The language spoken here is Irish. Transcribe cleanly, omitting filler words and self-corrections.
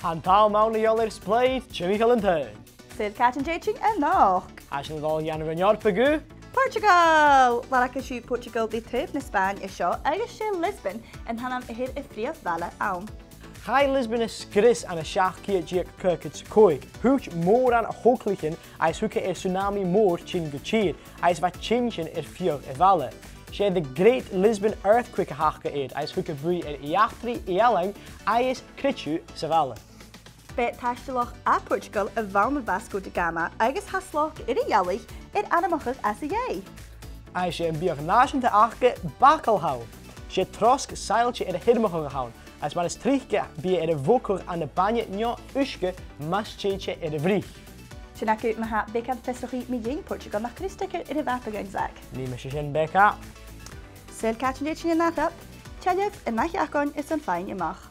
An tal mawn i olyr sblaid, Timcheall yn tyn. Sydd cat and dating and noch. As yn ddol yan yn ior Bekah. Portugal! Wel ac ysio Portugal di tref na Span isio agus sé Lisbon yn hanam i hir y ffriaf fele awn. Chai Lisbon is gris an y siach cia diag circuits Cuir. Hwch môr an hoglichen ais hwch tsunami môr chin gychir, ais va chinchin fios fele. She the Great Lisbon Earthquake hachge eid, ais hwch bwy iachri ealang, ais critu sa fele. Be taistelach a Portugal y fawn Vasco da Gama agus hasloch i'r ialich anamachach as y iei. Ais she yn biach nasion te achge Bekah. She trosk seiltje hirmachung hawn. Als maar eens terugke bij de woker aan de banje njo uske masjeetje in de vlieg. Tjenak uit me Bekah festigie met jeng Portugal nach Christeker in de wapengangszaak. Neem eens in Bekah. Sel katje dit je nachap. Tjalef en mag je akon is een fijn je mag.